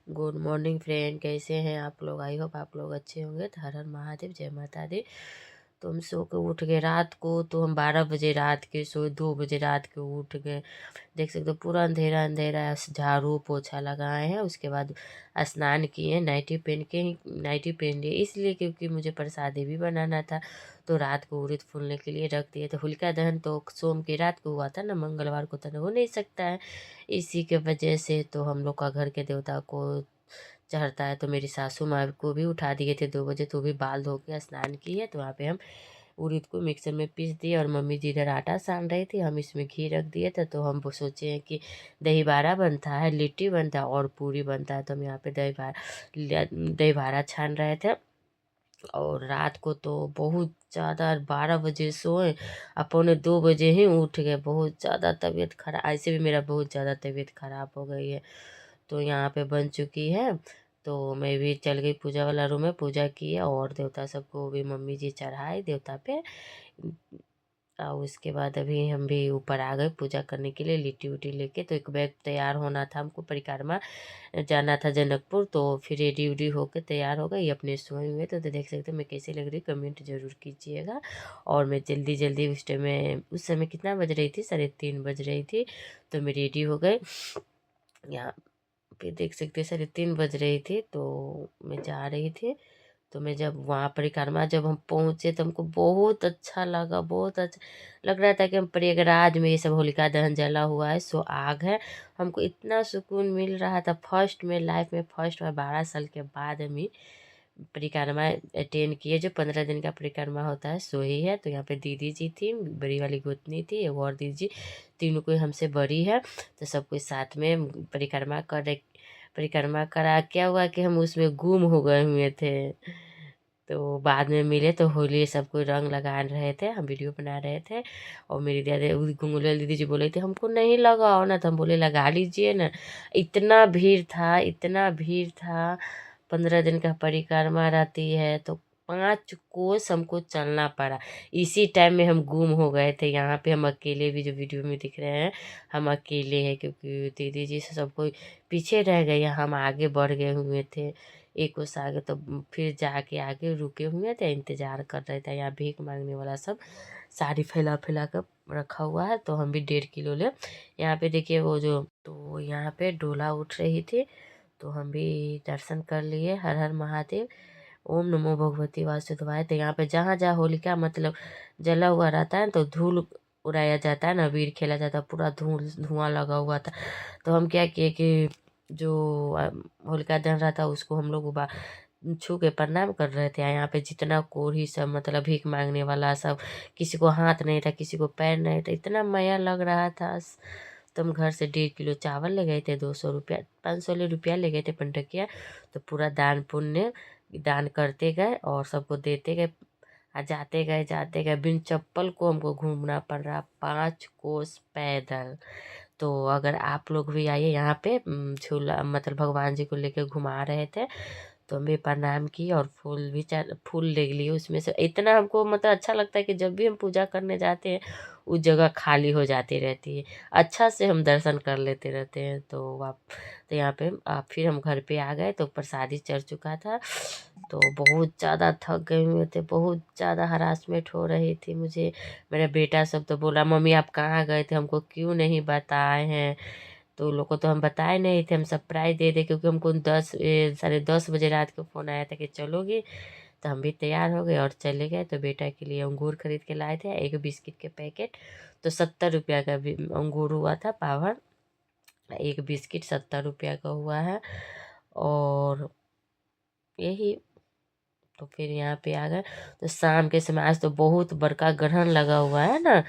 Good morning friend, कैसे हैं आप लोग। आई होप आप लोग अच्छे होंगे। तो हर हर महादेव, जय माता दी। तो हम सो के उठ गए रात को, तो हम 12 बजे रात के सोए, 2 बजे रात के उठ गए। देख सकते हो पूरा अंधेरा अंधेरा है। झाड़ू पोछा लगाए हैं, उसके बाद स्नान किए, नाइटी पहन लिए इसलिए क्योंकि मुझे प्रसादी भी बनाना था। तो रात को उड़द फूलने के लिए रख दिए। तो होलिका दहन तो सोम की रात को हुआ था ना, मंगलवार को तो हो नहीं सकता है। इसी के वजह से तो हम लोग का घर के देवता को चढ़ता है। तो मेरी सासू माँ को भी उठा दिए थे 2 बजे, तो भी बाल धो के स्नान किए। तो वहाँ पे हम उड़द को मिक्सर में पीस दिए और मम्मी जी इधर आटा सान रही थी, हम इसमें घी रख दिए थे। तो हम वो सोचे हैं कि दही बाड़ा बनता है, लिट्टी बनता है और पूरी बनता है। तो हम यहाँ पे दही बाड़ा छान रहे थे। और रात को तो बहुत ज़्यादा 12 बजे सोए, और 1:45 ही उठ गए। बहुत ज़्यादा तबीयत खराब, ऐसे भी मेरा बहुत ज़्यादा तबीयत खराब हो गई है। तो यहाँ पे बन चुकी है। तो मैं भी चल गई पूजा वाला रूम में, पूजा की और देवता सबको भी मम्मी जी चढ़ाए देवता पे। और उसके बाद अभी हम भी ऊपर आ गए पूजा करने के लिए लिट्टी उट्टी लेके। तो एक बैग तैयार होना था, हमको परिक्रमा जाना था जनकपुर। तो फिर रेडी उडी होकर तैयार हो गई, अपने सोए हुए। तो देख सकते हो मैं कैसे लग रही, कमेंट जरूर कीजिएगा। और मैं जल्दी जल्दी उस समय कितना बज रही थी, 3:30 बज रही थी। तो मैं रेडी हो गई। यहाँ पे देख सकते 3:30 बज रही थी। तो मैं जा रही थी। तो मैं जब वहाँ परिक्रमा जब हम पहुँचे तो हमको बहुत अच्छा लगा, बहुत अच्छा लग रहा था कि हम प्रयागराज में, ये सब होलिका दहन जला हुआ है, सो आग है। हमको इतना सुकून मिल रहा था। फर्स्ट में लाइफ में फर्स्ट बार 12 साल के बाद हम ही परिक्रमा अटेंड किए। जो 15 दिन का परिक्रमा होता है सो ही है। तो यहाँ पे दीदी जी थी, बड़ी वाली गोतनी थी, एक और दीदी जी, तीनों कोई हमसे बड़ी है। तो सब कोई साथ में परिक्रमा करा। क्या हुआ कि हम उसमें गुम हो गए हुए थे। तो बाद में मिले तो होली सब कोई रंग लगा रहे थे, हम वीडियो बना रहे थे। और मेरी दादी गुंगुल दीदी जी बोले थे हमको नहीं लगाओ ना, तो हम बोले लगा लीजिए ना। इतना भीड़ था, इतना भीड़ था। 15 दिन का परिक्रमा रहती है तो 5 कोस हमको चलना पड़ा। इसी टाइम में हम गुम हो गए थे। यहाँ पे हम अकेले भी, जो वीडियो में दिख रहे हैं, हम अकेले हैं क्योंकि दीदी जी से सब कोई पीछे रह गए, हम आगे बढ़ गए हुए थे। एक उस आगे तो फिर जाके आगे रुके हुए थे, इंतजार कर रहे थे। यहाँ भीख मांगने वाला सब साड़ी फैला फैला कर रखा हुआ है। तो हम भी 1.5 किलो ले। यहाँ पे देखिए वो जो, तो यहाँ पे डोला उठ रही थी। तो हम भी दर्शन कर लिए। हर हर महादेव, ओम नमो भगवती वासुदेवाय। तो यहाँ पे जहाँ जहाँ होलिका मतलब जला हुआ रहता है तो धूल उड़ाया जाता है ना, अबीर खेला जाता है, पूरा धुआं लगा हुआ था। तो हम क्या किए कि जो होलिका दहन रहा था उसको हम लोग छू के प्रणाम कर रहे थे। यहाँ पे जितना कोढ़ी सब मतलब भीख मांगने वाला सब, किसी को हाथ नहीं था, किसी को पैर नहीं था, इतना माया लग रहा था। तो हम घर से 1.5 किलो चावल ले गए थे, 200 रुपया 500 रुपया ले गए थे पंडकिया। तो पूरा दान पुण्य दान करते गए और सबको देते गए। जाते गए बिन चप्पल को हमको घूमना पड़ रहा, 5 कोस पैदल। तो अगर आप लोग भी आइए यहाँ पे, झूला मतलब भगवान जी को लेकर घुमा रहे थे। तो हम भी प्रणाम किए और फूल ले लिए उसमें से। इतना हमको मतलब अच्छा लगता है कि जब भी हम पूजा करने जाते हैं उस जगह खाली हो जाती रहती है, अच्छा से हम दर्शन कर लेते रहते हैं। तो यहाँ पे आप फिर हम घर पे आ गए तो प्रसादी चढ़ चुका था। तो बहुत ज़्यादा थक गए हुए थे, बहुत ज़्यादा हरासमेंट हो रही थी मुझे। मेरा बेटा सब तो बोला मम्मी आप कहाँ गए थे, हमको क्यों नहीं बताए हैं। तो उन लोग को तो हम बताए नहीं थे, हम सरप्राइज दे दे, क्योंकि हमको 10 साढ़े 10 बजे रात को फ़ोन आया था कि चलोगी। तो हम भी तैयार हो गए और चले गए। तो बेटा के लिए अंगूर खरीद के लाए थे, एक बिस्किट के पैकेट। तो 70 रुपया का भी अंगूर हुआ था पावर, एक बिस्किट 70 रुपया का हुआ है। और यही, तो फिर यहाँ पे आ गए। तो शाम के समय आज तो बहुत बड़का ग्रहण लगा हुआ है ना,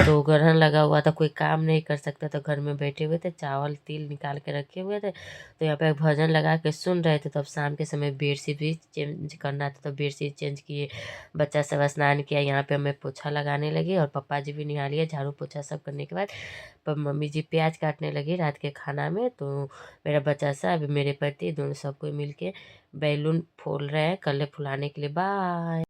तो ग्रहण लगा हुआ था, कोई काम नहीं कर सकता। तो घर में बैठे हुए थे, चावल तिल निकाल के रखे हुए थे। तो यहाँ पे भजन लगा के सुन रहे थे। तब शाम के समय बेडशीट भी चेंज करना था, तो बेडशीट चेंज किए, बच्चा सब स्नान किया। यहाँ पे मैं पोछा लगाने लगी और पप्पा जी भी नहा लिए। झाड़ू पोछा सब करने के बाद पर मम्मी जी प्याज काटने लगी रात के खाना में। तो मेरा बच्चा सा अभी मेरे पति दोनों सब कोई मिल के बैलून फोड़ रहे हैं, कल फुलाने के लिए। बाय।